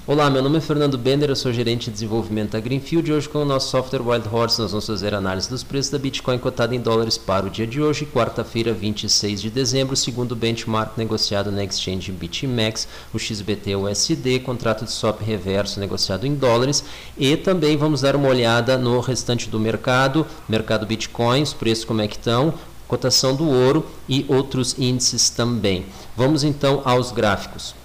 Olá, meu nome é Fernando Bender, eu sou gerente de desenvolvimento da Greenfield e hoje com o nosso software Wild Horse nós vamos fazer análise dos preços da Bitcoin cotada em dólares para o dia de hoje, quarta-feira, 26 de dezembro, segundo o benchmark negociado na exchange BitMEX, o XBT-USD, contrato de swap reverso negociado em dólares, e também vamos dar uma olhada no restante do mercado Bitcoin, os preços como é que estão, cotação do ouro e outros índices também. Vamos então aos gráficos.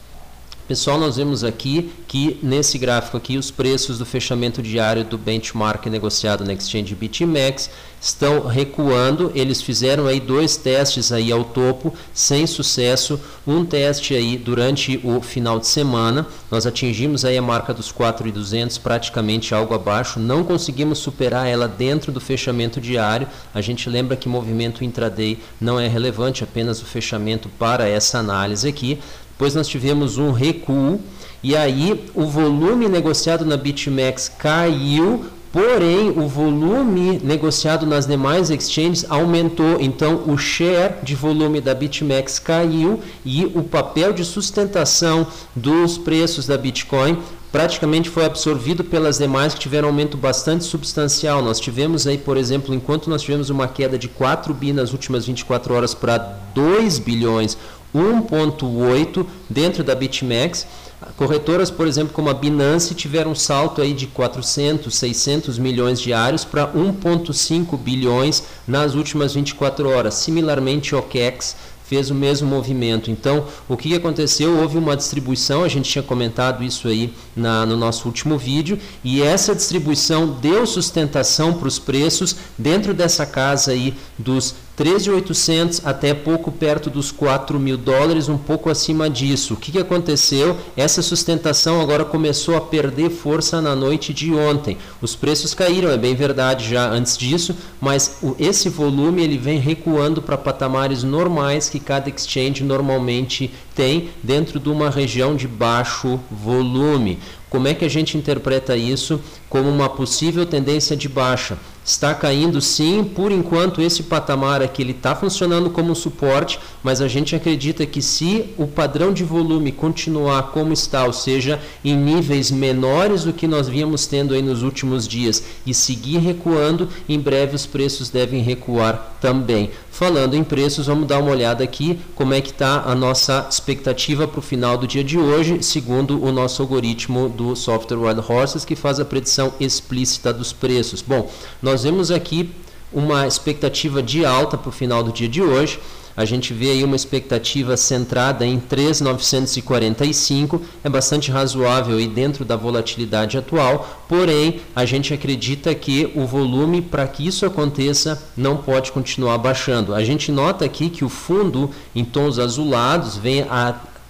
Pessoal, nós vemos aqui que nesse gráfico aqui os preços do fechamento diário do benchmark negociado na exchange BitMEX estão recuando. Eles fizeram aí dois testes aí ao topo sem sucesso, um teste aí durante o final de semana. Nós atingimos aí a marca dos 4.200, praticamente algo abaixo, não conseguimos superar ela dentro do fechamento diário. A gente lembra que movimento intraday não é relevante, apenas o fechamento para essa análise aqui. Depois nós tivemos um recuo e aí o volume negociado na BitMEX caiu, porém o volume negociado nas demais exchanges aumentou. Então o share de volume da BitMEX caiu e o papel de sustentação dos preços da Bitcoin praticamente foi absorvido pelas demais, que tiveram um aumento bastante substancial. Nós tivemos aí, por exemplo, enquanto nós tivemos uma queda de 4 bi nas últimas 24 horas para 2 bilhões, 1.8 dentro da BitMEX, corretoras, por exemplo, como a Binance, tiveram um salto aí de 400, 600 milhões diários para 1.5 bilhões nas últimas 24 horas. Similarmente, o OKEx fez o mesmo movimento. Então, o que aconteceu? Houve uma distribuição, a gente tinha comentado isso aí no nosso último vídeo, e essa distribuição deu sustentação para os preços dentro dessa casa aí dos 13.800 até pouco perto dos 4.000 dólares, um pouco acima disso. O que aconteceu? Essa sustentação agora começou a perder força na noite de ontem. Os preços caíram, é bem verdade já antes disso, mas esse volume ele vem recuando para patamares normais que cada exchange normalmente tem dentro de uma região de baixo volume. Como é que a gente interpreta isso? Como uma possível tendência de baixa. Está caindo sim, por enquanto esse patamar aqui ele está funcionando como um suporte, mas a gente acredita que se o padrão de volume continuar como está, ou seja, em níveis menores do que nós víamos tendo aí nos últimos dias e seguir recuando, em breve os preços devem recuar também. Falando em preços, vamos dar uma olhada aqui como é que está a nossa expectativa para o final do dia de hoje, segundo o nosso algoritmo do software Wild Horses, que faz a predição explícita dos preços. Bom, nós vemos aqui uma expectativa de alta para o final do dia de hoje. A gente vê aí uma expectativa centrada em 3.945, é bastante razoável aí dentro da volatilidade atual, porém a gente acredita que o volume para que isso aconteça não pode continuar baixando. A gente nota aqui que o fundo em tons azulados vem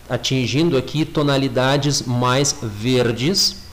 atingindo aqui tonalidades mais verdes,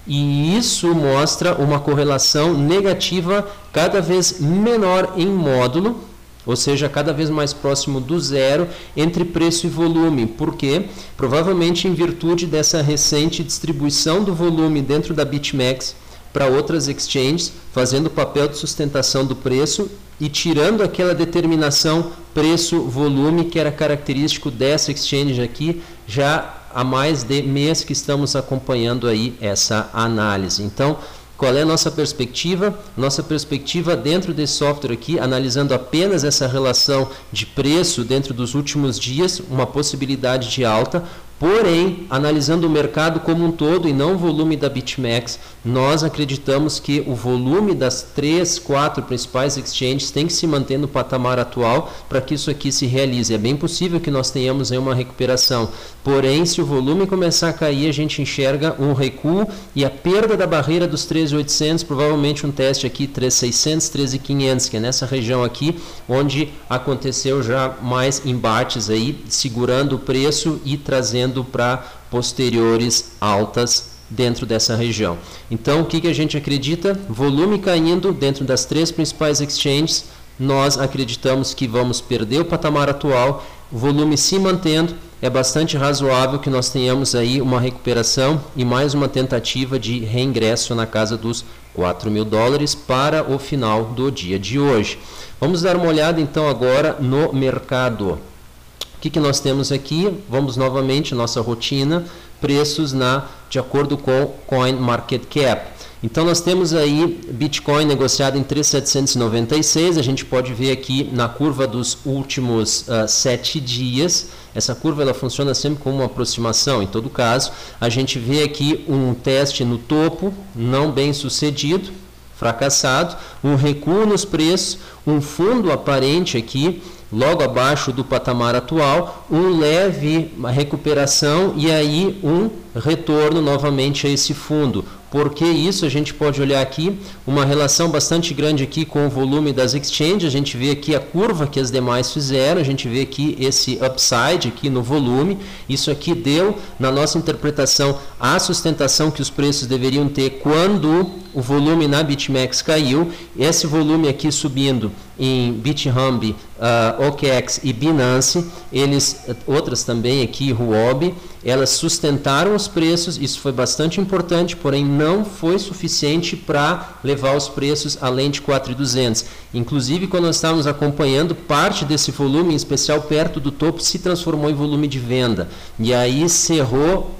e isso mostra uma correlação negativa cada vez menor em módulo, ou seja, cada vez mais próximo do zero entre preço e volume. Por quê? Provavelmente em virtude dessa recente distribuição do volume dentro da BitMEX para outras exchanges, fazendo o papel de sustentação do preço e tirando aquela determinação preço-volume que era característico dessa exchange aqui, já há mais de mês que estamos acompanhando aí essa análise. Então, qual é a nossa perspectiva? Nossa perspectiva dentro desse software aqui, analisando apenas essa relação de preço dentro dos últimos dias, uma possibilidade de alta. Porém, analisando o mercado como um todo e não o volume da BitMEX, nós acreditamos que o volume das 3, 4 principais exchanges tem que se manter no patamar atual para que isso aqui se realize. É bem possível que nós tenhamos aí uma recuperação. Porém, se o volume começar a cair, a gente enxerga um recuo e a perda da barreira dos 13.800, provavelmente um teste aqui 13.600, 13.500, que é nessa região aqui, onde aconteceu já mais embates aí, segurando o preço e trazendo para posteriores altas dentro dessa região. Então, o que a gente acredita? Volume caindo dentro das 3 principais exchanges, nós acreditamos que vamos perder o patamar atual, o volume se mantendo, é bastante razoável que nós tenhamos aí uma recuperação e mais uma tentativa de reingresso na casa dos 4.000 dólares para o final do dia de hoje. Vamos dar uma olhada então agora no mercado. O que nós temos aqui? Vamos novamente à nossa rotina. preços de acordo com CoinMarketCap. Então nós temos aí Bitcoin negociado em 3.796, a gente pode ver aqui na curva dos últimos 7 dias, essa curva ela funciona sempre como uma aproximação, em todo caso, a gente vê aqui um teste no topo, não bem sucedido, fracassado, um recuo nos preços, um fundo aparente aqui, logo abaixo do patamar atual, um leve recuperação e aí um retorno novamente a esse fundo. Por que isso? A gente pode olhar aqui uma relação bastante grande aqui com o volume das exchanges, a gente vê aqui a curva que as demais fizeram, a gente vê aqui esse upside aqui no volume, isso aqui deu, na nossa interpretação, a sustentação que os preços deveriam ter quando o volume na BitMEX caiu, esse volume aqui subindo em BitHub, OKEx e Binance, outras também aqui, Huobi, elas sustentaram os preços, isso foi bastante importante, porém não foi suficiente para levar os preços além de 4.200. Inclusive, quando nós estávamos acompanhando, parte desse volume, em especial perto do topo, se transformou em volume de venda. E aí cerrou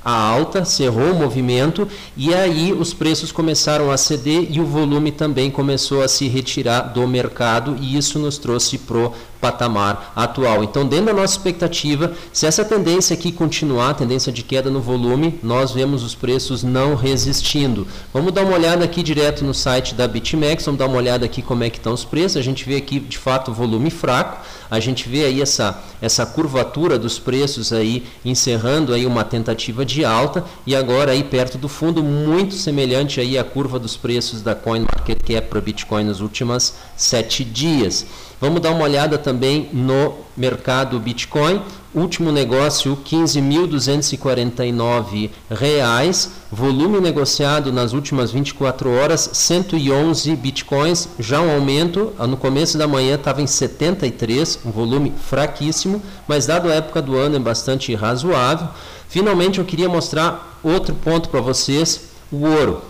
a alta, cerrou o movimento e aí os preços começaram a ceder e o volume também começou a se retirar do mercado e isso nos trouxe pro patamar atual. Então, dentro da nossa expectativa, se essa tendência aqui continuar, a tendência de queda no volume, nós vemos os preços não resistindo. Vamos dar uma olhada aqui direto no site da BitMEX, vamos dar uma olhada aqui como é que estão os preços, a gente vê aqui de fato o volume fraco, a gente vê aí essa curvatura dos preços aí encerrando aí uma tentativa de alta e agora aí perto do fundo, muito semelhante aí à curva dos preços da CoinMarketCap para Bitcoin nos últimos 7 dias. Vamos dar uma olhada também no mercado Bitcoin. Último negócio, R$ 15.249. Volume negociado nas últimas 24 horas, 111 Bitcoins. Já um aumento, no começo da manhã estava em 73, um volume fraquíssimo, mas dado a época do ano é bastante razoável. Finalmente eu queria mostrar outro ponto para vocês, o ouro.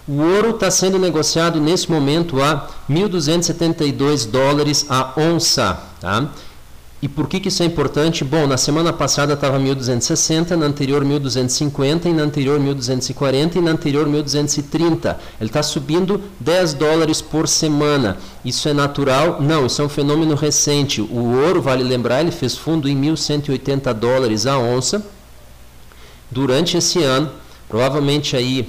O ouro está sendo negociado nesse momento a $1.272 a onça. Tá? E por que isso é importante? Bom, na semana passada estava 1.260, na anterior 1.250, e na anterior 1.240 e na anterior 1.230. Ele está subindo $10 por semana. Isso é natural? Não, isso é um fenômeno recente. O ouro, vale lembrar, ele fez fundo em $1.180 a onça durante esse ano. Provavelmente aí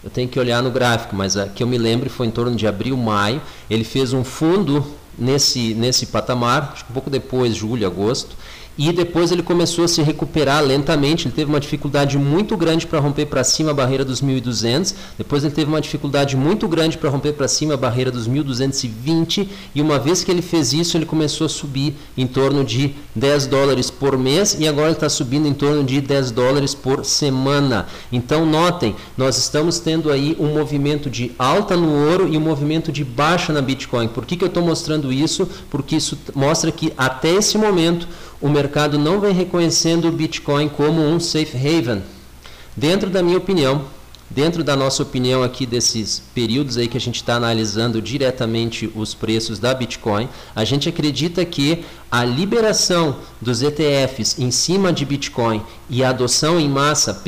eu tenho que olhar no gráfico, mas que eu me lembro foi em torno de abril, maio. Ele fez um fundo nesse patamar, acho que um pouco depois, julho, agosto, e depois ele começou a se recuperar lentamente. Ele teve uma dificuldade muito grande para romper para cima a barreira dos 1.200, depois ele teve uma dificuldade muito grande para romper para cima a barreira dos 1.220, e uma vez que ele fez isso, ele começou a subir em torno de $10 por mês, e agora ele está subindo em torno de $10 por semana. Então notem, nós estamos tendo aí um movimento de alta no ouro e um movimento de baixa na Bitcoin. Por que eu estou mostrando isso? Porque isso mostra que até esse momento o mercado não vem reconhecendo o Bitcoin como um safe haven. Dentro da minha opinião, dentro da nossa opinião aqui desses períodos aí que a gente está analisando diretamente os preços da Bitcoin, a gente acredita que a liberação dos ETFs em cima de Bitcoin e a adoção em massa,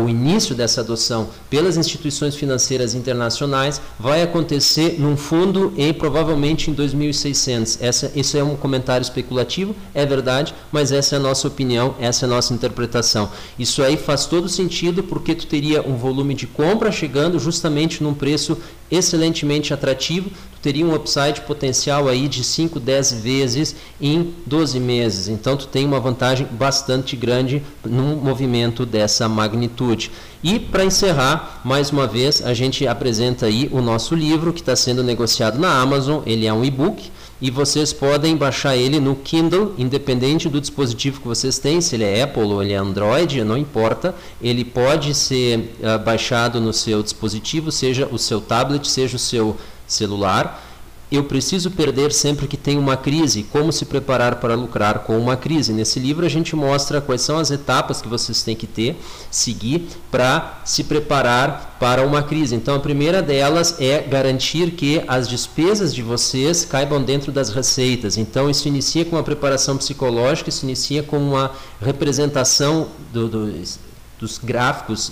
o início dessa adoção pelas instituições financeiras internacionais vai acontecer num fundo provavelmente em 2.600. Isso é um comentário especulativo, é verdade, mas essa é a nossa opinião, essa é a nossa interpretação. Isso aí faz todo sentido porque tu teria um volume de compra chegando justamente num preço excelentemente atrativo, tu teria um upside potencial aí de 5, 10 vezes em 12 meses. Então tu tem uma vantagem bastante grande num movimento dessa magnitude. E para encerrar, mais uma vez, a gente apresenta aí o nosso livro que está sendo negociado na Amazon. Ele é um e-book e vocês podem baixar ele no Kindle, independente do dispositivo que vocês têm, se ele é Apple ou ele é Android, não importa. Ele pode ser baixado no seu dispositivo, seja o seu tablet, seja o seu celular. Eu preciso perder sempre que tem uma crise. Como se preparar para lucrar com uma crise? Nesse livro a gente mostra quais são as etapas que vocês têm que seguir para se preparar para uma crise. Então a primeira delas é garantir que as despesas de vocês caibam dentro das receitas. Então isso inicia com uma preparação psicológica, isso inicia com uma representação dos gráficos,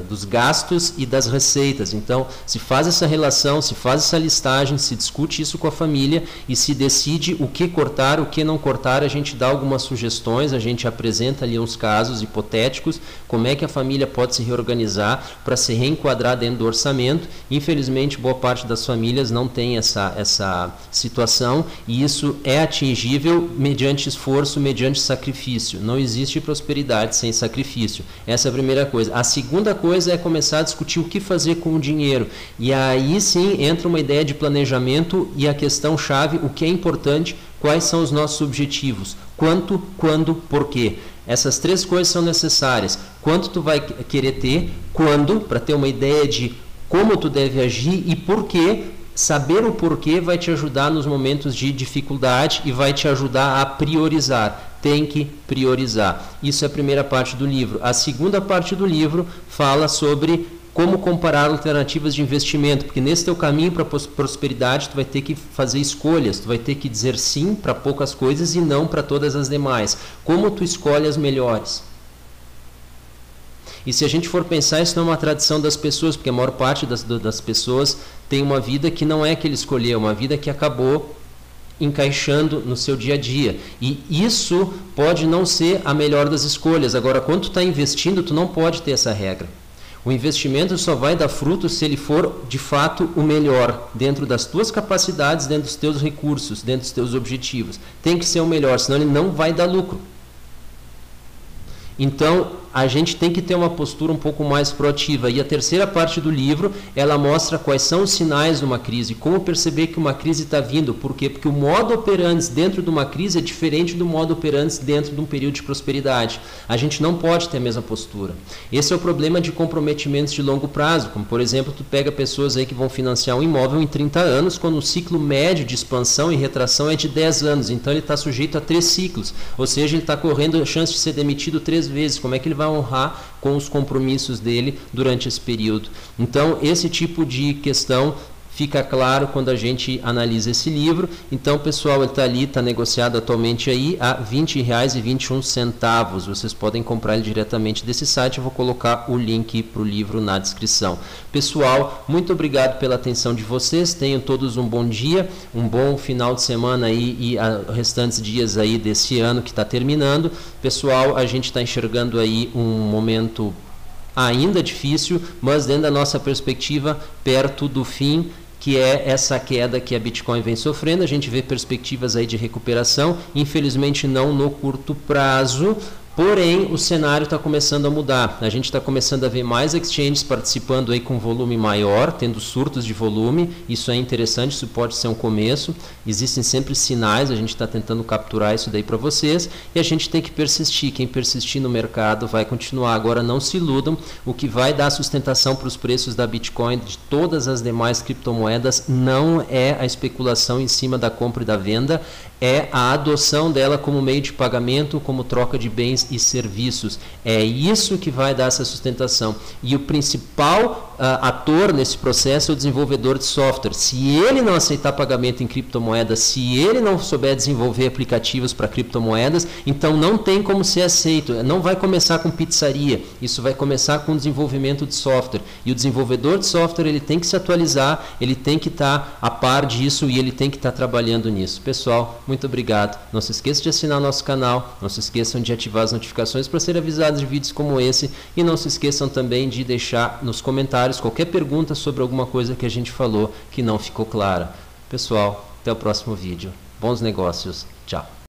dos gastos e das receitas. Então, se faz essa relação, se faz essa listagem, se discute isso com a família e se decide o que cortar, o que não cortar. A gente dá algumas sugestões, a gente apresenta ali uns casos hipotéticos, como é que a família pode se reorganizar para se reenquadrar dentro do orçamento. Infelizmente, boa parte das famílias não tem essa situação, e isso é atingível mediante esforço, mediante sacrifício. Não existe prosperidade sem sacrifício. Essa é a primeira coisa. A segunda coisa é começar a discutir o que fazer com o dinheiro. E aí sim entra uma ideia de planejamento e a questão chave, o que é importante, quais são os nossos objetivos, quanto, quando, por quê. Essas três coisas são necessárias. Quanto tu vai querer ter, quando, para ter uma ideia de como tu deve agir, e por quê. Saber o porquê vai te ajudar nos momentos de dificuldade e vai te ajudar a priorizar. Tem que priorizar. Isso é a primeira parte do livro. A segunda parte do livro fala sobre como comparar alternativas de investimento, porque nesse teu caminho para a prosperidade tu vai ter que fazer escolhas, tu vai ter que dizer sim para poucas coisas e não para todas as demais. Como tu escolhe as melhores? E se a gente for pensar, isso não é uma tradição das pessoas, porque a maior parte das pessoas tem uma vida que não é que ele escolheu, uma vida que acabou encaixando no seu dia a dia. E isso pode não ser a melhor das escolhas. Agora, quando tu está investindo, tu não pode ter essa regra. O investimento só vai dar fruto se ele for, de fato, o melhor, dentro das tuas capacidades, dentro dos teus recursos, dentro dos teus objetivos. Tem que ser o melhor, senão ele não vai dar lucro. Então, a gente tem que ter uma postura um pouco mais proativa. E a terceira parte do livro, ela mostra quais são os sinais de uma crise, como perceber que uma crise está vindo. Por quê? Porque o modo operandi dentro de uma crise é diferente do modo operandi dentro de um período de prosperidade. A gente não pode ter a mesma postura. Esse é o problema de comprometimentos de longo prazo, como por exemplo, tu pega pessoas aí que vão financiar um imóvel em 30 anos, quando o ciclo médio de expansão e retração é de 10 anos. Então ele está sujeito a 3 ciclos, ou seja, ele está correndo a chance de ser demitido 3 vezes. Como é que ele vai honrar com os compromissos dele durante esse período? Então, esse tipo de questão fica claro quando a gente analisa esse livro. Então, pessoal, ele está ali, está negociado atualmente aí a R$ 20,21. Vocês podem comprar ele diretamente desse site. Eu vou colocar o link para o livro na descrição. Pessoal, muito obrigado pela atenção de vocês. Tenham todos um bom dia, um bom final de semana aí e restantes dias aí desse ano que está terminando. Pessoal, a gente está enxergando aí um momento ainda difícil, mas dentro da nossa perspectiva, perto do fim, que é essa queda que a Bitcoin vem sofrendo. A gente vê perspectivas aí de recuperação, infelizmente não no curto prazo, porém o cenário está começando a mudar. A gente está começando a ver mais exchanges participando aí com volume maior, tendo surtos de volume. Isso é interessante, isso pode ser um começo. Existem sempre sinais, a gente está tentando capturar isso daí para vocês, e a gente tem que persistir. Quem persistir no mercado vai continuar. Agora não se iludam, o que vai dar sustentação para os preços da Bitcoin, de todas as demais criptomoedas, não é a especulação em cima da compra e da venda, é a adoção dela como meio de pagamento, como troca de bens e serviços. É isso que vai dar essa sustentação. E o principal ator nesse processo é o desenvolvedor de software. Se ele não aceitar pagamento em criptomoedas, se ele não souber desenvolver aplicativos para criptomoedas, então não tem como ser aceito. Não vai começar com pizzaria, isso vai começar com desenvolvimento de software. E o desenvolvedor de software, ele tem que se atualizar, ele tem que estar a par disso e ele tem que estar trabalhando nisso. Pessoal, muito obrigado. Não se esqueça de assinar nosso canal, não se esqueçam de ativar as notificações para ser avisados de vídeos como esse, e não se esqueçam também de deixar nos comentários qualquer pergunta sobre alguma coisa que a gente falou que não ficou clara. Pessoal, até o próximo vídeo. Bons negócios. Tchau.